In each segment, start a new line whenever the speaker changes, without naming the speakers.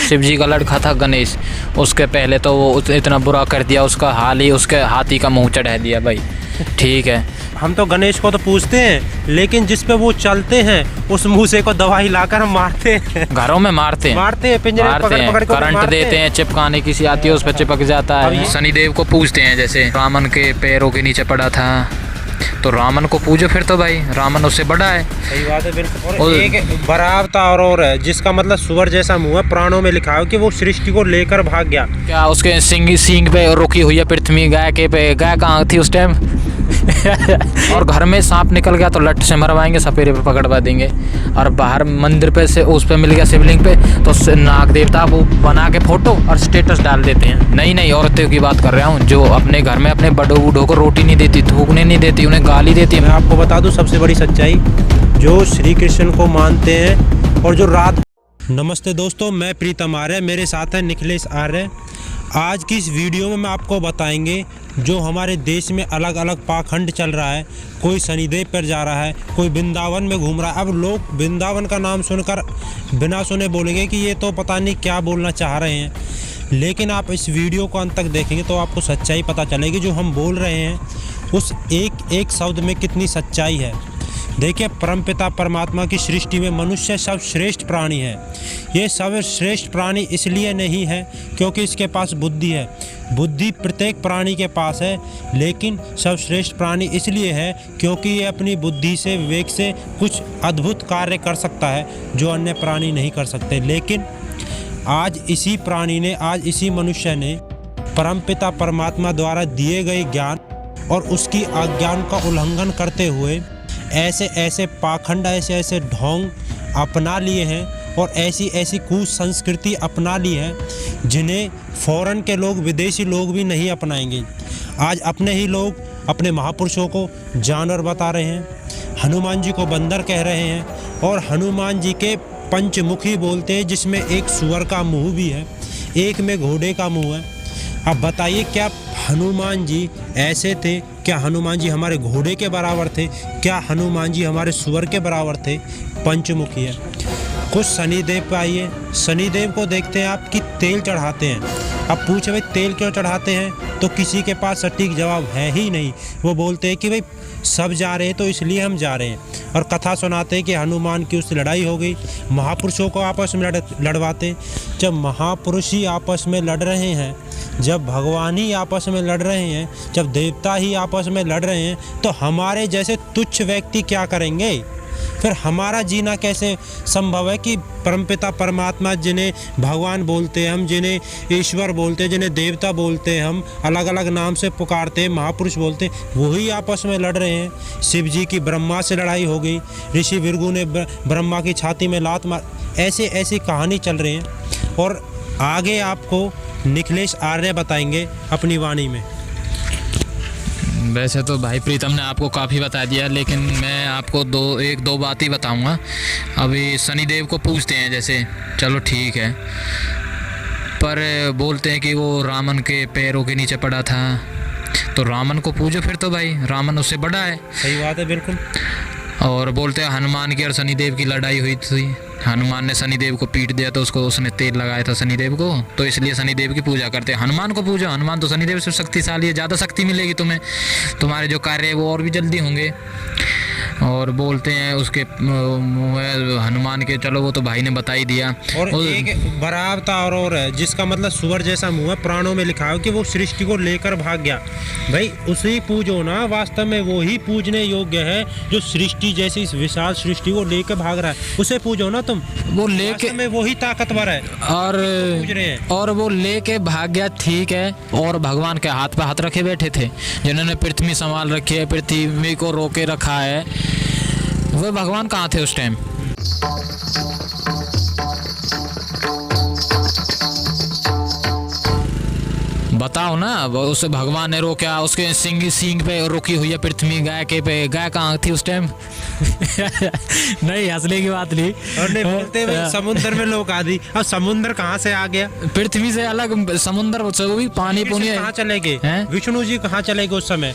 शिव जी का लड़का था गणेश, उसके पहले तो वो इतना बुरा कर दिया, उसका हाल ही उसके हाथी का मुंह चढ़ा दिया भाई। ठीक है,
हम तो गणेश को तो पूछते हैं, लेकिन जिस पे वो चलते हैं उस मूसे को दवाई लाकर हम मारते हैं,
घरों में मारते हैं,
पिंजरे में पकड़ पकड़ के
करंट देते हैं, चिपकाने किसी आती है उस पर चिपक जाता है। शनिदेव को पूजते हैं, जैसे रावण के पैरों के नीचे पड़ा था तो रावण को पूजो फिर तो भाई, रावण उससे बड़ा है।
सही बात है, बिल्कुल। और एक बरावता और है जिसका मतलब सुअर जैसा मुंह है, प्राणों में लिखा है कि वो सृष्टि को लेकर भाग गया।
क्या उसके सींग पे रुकी हुई है पृथ्वी, गाय के पे, गाय कहाँ थी उस टाइम? और घर में सांप निकल गया तो लट से मरवाएंगे, सपेरे पे पकड़वा देंगे। और बाहर मंदिर पे से उस पे मिल गया शिवलिंग पे तो नाग देवता वो बना के फोटो और स्टेटस डाल देते हैं। नई औरतों की बात कर रहा हूँ जो अपने घर में अपने बड़ों बूढ़ों को रोटी नहीं देती, थूकने नहीं देती, उन्हें गाली देती है।
मैं आपको बता दूं सबसे बड़ी सच्चाई, जो श्री कृष्ण को मानते हैं और जो रात। नमस्ते दोस्तों, मैं प्रीतम आर्य, मेरे साथ है निखिलेश आर्य। आज की इस वीडियो में मैं आपको बताएंगे जो हमारे देश में अलग अलग पाखंड चल रहा है। कोई शनिदेव पर जा रहा है, कोई वृंदावन में घूम रहा है। अब लोग वृंदावन का नाम सुनकर बिना सुने बोलेंगे कि ये तो पता नहीं क्या बोलना चाह रहे हैं, लेकिन आप इस वीडियो को अंत तक देखेंगे तो आपको सच्चाई पता चलेगी। जो हम बोल रहे हैं उस एक एक शब्द में कितनी सच्चाई है। देखिए, परमपिता परमात्मा की सृष्टि में मनुष्य सर्वश्रेष्ठ प्राणी है। ये सर्वश्रेष्ठ प्राणी इसलिए नहीं है क्योंकि इसके पास बुद्धि है, बुद्धि प्रत्येक प्राणी के पास है, लेकिन सर्वश्रेष्ठ प्राणी इसलिए है क्योंकि ये अपनी बुद्धि से, विवेक से कुछ अद्भुत कार्य कर सकता है जो अन्य प्राणी नहीं कर सकते। लेकिन आज इसी प्राणी ने, आज इसी मनुष्य ने परमपिता परमात्मा द्वारा दिए गए ज्ञान और उसकी आज्ञा का उल्लंघन करते हुए ऐसे ऐसे पाखंड, ऐसे ऐसे ढोंग अपना लिए हैं और ऐसी ऐसी कुसंस्कृति अपना ली है जिन्हें फॉरेन के लोग, विदेशी लोग भी नहीं अपनाएंगे। आज अपने ही लोग अपने महापुरुषों को जानवर बता रहे हैं, हनुमान जी को बंदर कह रहे हैं और हनुमान जी के पंचमुखी बोलते हैं, जिसमें एक सुअर का मुंह भी है, एक में घोड़े का मुंह है। अब बताइए, क्या हनुमान जी ऐसे थे? क्या हनुमान जी हमारे घोड़े के बराबर थे? क्या हनुमान जी हमारे सुअर के बराबर थे? पंचमुखी है। कुछ शनिदेव पे आइए, शनिदेव को देखते हैं आप कि तेल चढ़ाते हैं। अब पूछे भाई तेल क्यों चढ़ाते हैं, तो किसी के पास सटीक जवाब है ही नहीं। वो बोलते हैं कि भाई सब जा रहे हैं तो इसलिए हम जा रहे हैं, और कथा सुनाते हैं कि हनुमान की उससे लड़ाई हो गई। महापुरुषों को आपस में लड़वाते हैं। जब महापुरुष ही आपस में लड़ रहे हैं, जब भगवान ही आपस में लड़ रहे हैं, जब देवता ही आपस में लड़ रहे हैं, तो हमारे जैसे तुच्छ व्यक्ति क्या करेंगे? फिर हमारा जीना कैसे संभव है कि परमपिता परमात्मा, जिन्हें भगवान बोलते हैं हम, जिन्हें ईश्वर बोलते हैं, जिन्हें देवता बोलते हैं हम, अलग अलग नाम से पुकारते हैं, महापुरुष बोलते हैं, वही आपस में लड़ रहे हैं। शिव जी की ब्रह्मा से लड़ाई हो गई, ऋषि भृगु ने ब्रह्मा की छाती में लात मार, ऐसे ऐसी कहानी चल रही है। और आगे आपको निखिलेश आर्य बताएंगे अपनी वाणी में।
वैसे तो भाई प्रीतम ने आपको काफ़ी बता दिया, लेकिन मैं आपको एक दो बात ही बताऊंगा। अभी शनिदेव को पूछते हैं, जैसे चलो ठीक है, पर बोलते हैं कि वो रावण के पैरों के नीचे पड़ा था तो रावण को पूजो फिर तो भाई, रावण उससे बड़ा है।
सही बात है, बिल्कुल।
और बोलते हैं हनुमान की और शनिदेव की लड़ाई हुई थी, हनुमान ने शनिदेव को पीट दिया तो उसने तेल लगाया था शनिदेव को, तो इसलिए शनिदेव की पूजा करते हैं। हनुमान को पूजो, हनुमान तो शनिदेव से शक्तिशाली है, ज़्यादा शक्ति मिलेगी तुम्हें, तुम्हारे जो कार्य है वो और भी जल्दी होंगे। और बोलते हैं उसके हनुमान के, चलो वो तो भाई ने बता ही दिया।
और एक बरावता और है जिसका मतलब सुअर जैसा मुंह है, प्राणों में लिखा है कि वो सृष्टि को लेकर भाग गया। भाई उसे पूजो ना, वास्तव में वो ही पूजने योग्य है जो सृष्टि जैसी इस विशाल सृष्टि को लेकर भाग रहा है, उसे पूजो ना तुम। वो लेके में वो ही ताकतवर है
और वो लेके भाग गया, ठीक है। और भगवान के हाथ पे हाथ रखे बैठे थे, जिन्होंने पृथ्वी संभाल रखी है, पृथ्वी को रोके रखा है, वो भगवान कहाँ थे उस टाइम? बताओ ना, उसे भगवान ने रोका, उसके सींग पे रुकी हुई है पृथ्वी, गाय के पे, गाय कहाँ थी उस टाइम? नहीं, हंसने की बात नहीं।
और नहीं बोलते समुद्र में लोग आदि, अब समुद्र कहाँ से आ गया?
पृथ्वी से अलग समुद्र से, वो भी पानी पुनी
कहाँ चले गए? विष्णु जी कहाँ चले गए उस समय?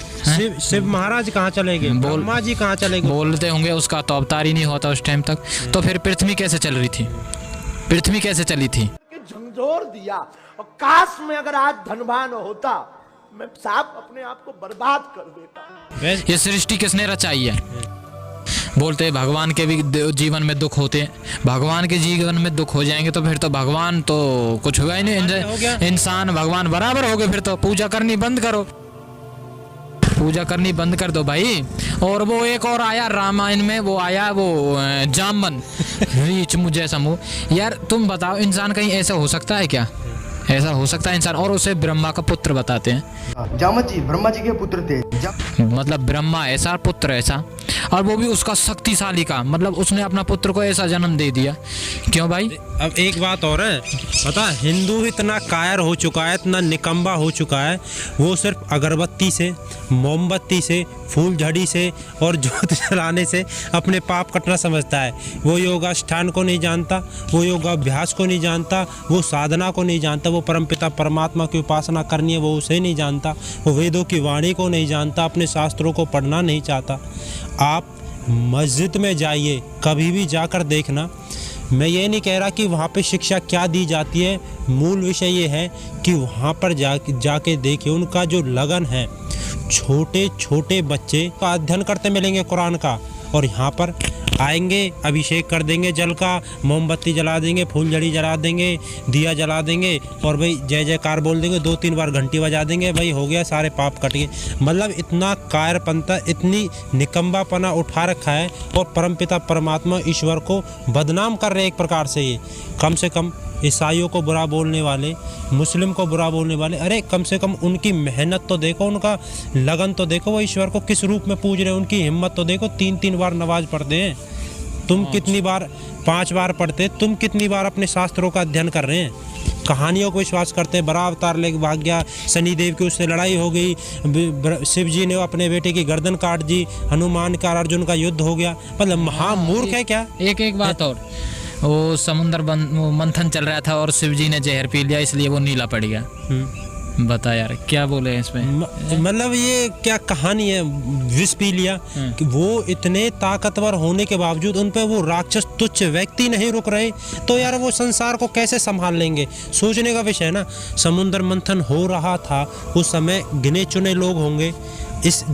शिव महाराज कहाँ चले गए? ब्रह्मा जी कहाँ चले गए?
बोलते होंगे उसका तो अवतार ही नहीं होता उस टाइम तक। तो फिर पृथ्वी कैसे चल रही थी? पृथ्वी कैसे चली थी?
झकझोर दिया। और काश में अगर आज धनवान होता, मैं साहब अपने आप को बर्बाद कर देता।
ये सृष्टि किसने रचाई है? बोलते हैं भगवान के भी जीवन में दुख होते हैं, भगवान के जीवन में दुख हो जाएंगे तो फिर तो भगवान तो कुछ हुआ ही नहीं, इंसान भगवान बराबर हो गए। फिर तो पूजा करनी बंद करो, पूजा करनी बंद कर दो भाई। और वो एक और आया रामायण में, वो आया वो जामन रीच मुझे समूह। यार तुम बताओ, इंसान कहीं ऐसा हो सकता है क्या? ऐसा हो सकता है इंसान? और उसे ब्रह्मा का पुत्र बताते हैं।
जामत जी ब्रह्मा जी के पुत्र थे।
मतलब ब्रह्मा ऐसा, पुत्र ऐसा, और वो भी उसका शक्तिशाली का, मतलब उसने अपना पुत्र को ऐसा जन्म दे दिया। क्यों भाई?
अब एक बात और है, पता हिंदू इतना कायर हो चुका है, इतना निकम्बा हो चुका है, वो सिर्फ अगरबत्ती से, मोमबत्ती से, फूल झड़ी से और ज्योत जलाने से अपने पाप कटना समझता है। वो योगाष्ठान को नहीं जानता, वो योगाभ्यास को नहीं जानता, वो साधना को नहीं जानता, वो परमपिता परमात्मा की उपासना करनी है वो उसे नहीं जानता, वो वेदों की वाणी को नहीं जानता, अपने शास्त्रों को पढ़ना नहीं चाहता। आप मस्जिद में जाइए, कभी भी जाकर देखना। मैं ये नहीं कह रहा कि वहाँ पे शिक्षा क्या दी जाती है, मूल विषय ये है कि वहाँ पर जाके देखिए उनका जो लगन है। छोटे छोटे बच्चे का अध्ययन करते मिलेंगे कुरान का, और यहाँ पर आएंगे, अभिषेक कर देंगे जल का, मोमबत्ती जला देंगे, फूलझड़ी जला देंगे, दिया जला देंगे, और भाई जय जयकार बोल देंगे, 2-3 बार घंटी बजा देंगे, भाई हो गया, सारे पाप कट गए। मतलब इतना कायरपंता, इतनी निकम्बापना उठा रखा है, और परमपिता परमात्मा ईश्वर को बदनाम कर रहे हैं एक प्रकार से। ये कम से कम ईसाइयों को बुरा बोलने वाले, मुस्लिम को बुरा बोलने वाले, अरे कम से कम उनकी मेहनत तो देखो, उनका लगन तो देखो, वो ईश्वर को किस रूप में पूज रहे हैं, उनकी हिम्मत तो देखो। 3-3 बार नमाज पढ़ते हैं, तुम कितनी बार? 5 बार पढ़ते, तुम कितनी बार अपने शास्त्रों का अध्ययन कर रहे हैं? कहानियों को विश्वास करते हैं, बड़ा अवतार लेके भाग गया, शनिदेव की उससे लड़ाई हो गई, शिव जी ने अपने बेटे की गर्दन काट दी, हनुमान का अर्जुन का युद्ध हो गया। मतलब महामूर्ख है क्या?
एक बात और, वो समुद्र मंथन चल रहा था और शिव जी ने जहर पी लिया, इसलिए वो नीला पड़ गया। बता यार क्या बोले इसमें?
मतलब ये क्या कहानी है? विष पी लिया कि वो इतने ताकतवर होने के बावजूद उन पे वो राक्षस तुच्छ व्यक्ति नहीं रुक रहे, तो यार वो संसार को कैसे संभाल लेंगे? सोचने का विषय है ना। समुद्र मंथन हो रहा था उस समय, गिने चुने लोग होंगे इस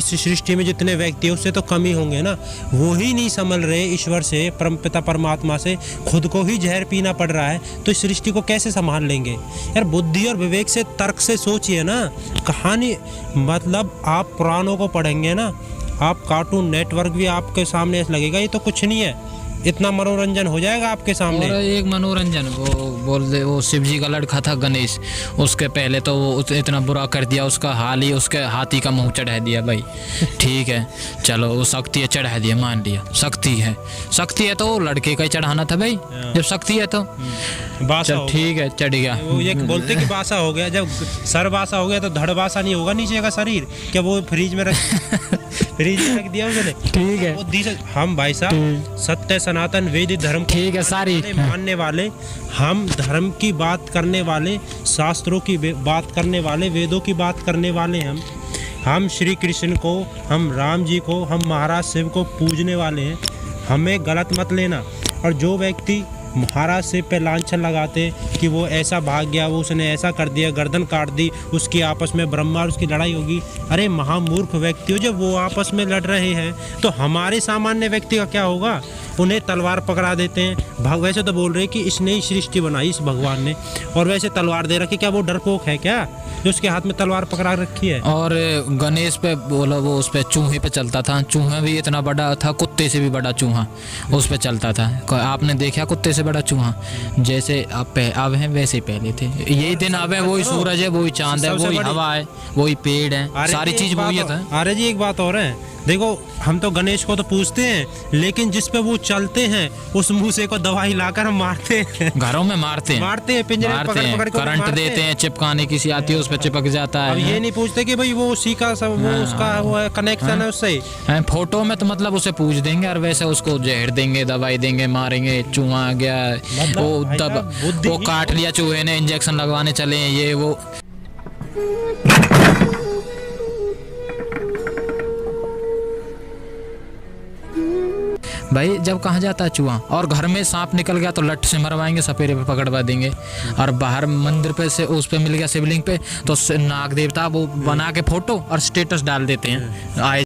सृष्टि में, जितने व्यक्ति हैं उससे तो कम ही होंगे ना। वो ही नहीं संभल रहे ईश्वर से, परमपिता परमात्मा से, खुद को ही जहर पीना पड़ रहा है, तो इस सृष्टि को कैसे संभाल लेंगे? यार बुद्धि और विवेक से, तर्क से सोचिए ना। कहानी मतलब आप पुराणों को पढ़ेंगे ना, आप कार्टून नेटवर्क भी आपके सामने लगेगा, ये तो कुछ नहीं है, इतना मनोरंजन हो जाएगा आपके सामने।
और एक मनोरंजन, वो बोल दे, वो शिव जी का लड़का था गणेश, उसके पहले तो वो इतना बुरा कर दिया, उसका हाल ही उसके हाथी का मुंह चढ़ा दिया भाई। ठीक है चलो, वो शक्ति है, चढ़ा दिया, मान लिया शक्ति है, शक्ति है तो लड़के का ही चढ़ाना था भाई, जब शक्ति है तो
बासा
ठीक है, चढ़ गया।
वो ये बोलते कि बासा हो गया, जब सर बासा हो गया तो धड़ बासा नहीं होगा नीचे का शरीर क्या? वो फ्रिज में रख दिया उसने। ठीक है, हम भाई साहब सत्य सनातन वेद धर्म,
ठीक है, सारी
मानने वाले, हम धर्म की बात करने वाले, शास्त्रों की बात करने वाले, वेदों की बात करने वाले, हम श्री कृष्ण को, हम राम जी को, हम महाराज शिव को पूजने वाले हैं। हमें गलत मत लेना। और जो व्यक्ति महाराज शिव पे लांछन लगाते कि वो ऐसा भाग गया, वो उसने ऐसा कर दिया, गर्दन काट दी, उसकी आपस में ब्रह्मा और उसकी लड़ाई होगी, अरे महामूर्ख व्यक्ति हो, जब वो आपस में लड़ रहे हैं तो हमारे सामान्य व्यक्ति का क्या होगा? उन्हें तलवार पकड़ा देते हैं। वैसे तो बोल रहे कि इसने ही सृष्टि बनाई, इस भगवान ने, और वैसे तलवार दे रखी, क्या वो डरपोक है क्या जो उसके हाथ में तलवार पकड़ा रखी है?
और गणेश पे बोला, वो उस पे चूहे पे चलता था, चूहा भी इतना बड़ा था, कुत्ते से भी बड़ा चूहा उस पे चलता था। आपने देखा कुत्ते से बड़ा चूहा? जैसे अब हैं वैसे ही पहले थे। यही दिन अब है, वही सूरज है, वही चांद है, वही हवा है, वही पेड़ है, सारी चीज वही है।
अरे जी एक बात और है, देखो हम तो गणेश को तो पूजते हैं, लेकिन जिस पे वो चलते हैं उस मूसे को दवाई लाकर हम मारते हैं,
घरों में मारते हैं,
पिंजरे में पकड़ के
करंट देते हैं, चिपकाने की सी आती है, उस पे चिपक जाता है।
अब ये नहीं पूछते कि भाई वो उसी का सब, वो उसका वो कनेक्शन है उससे।
फोटो में तो मतलब उसे पूज देंगे, और वैसे उसको जहर देंगे, दवाई देंगे, मारेंगे। चूहा आ गया, वो काट लिया चूहे ने, इंजेक्शन लगवाने चले हैं, ये वो। भाई जब कहाँ जाता है चूहा। और घर में सांप निकल गया तो लठ से मरवाएंगे, सपेरे पे पकड़वा देंगे। और बाहर मंदिर पे से उस पे मिल गया शिवलिंग पे तो नाग देवता वो बना के फोटो और स्टेटस डाल देते हैं आए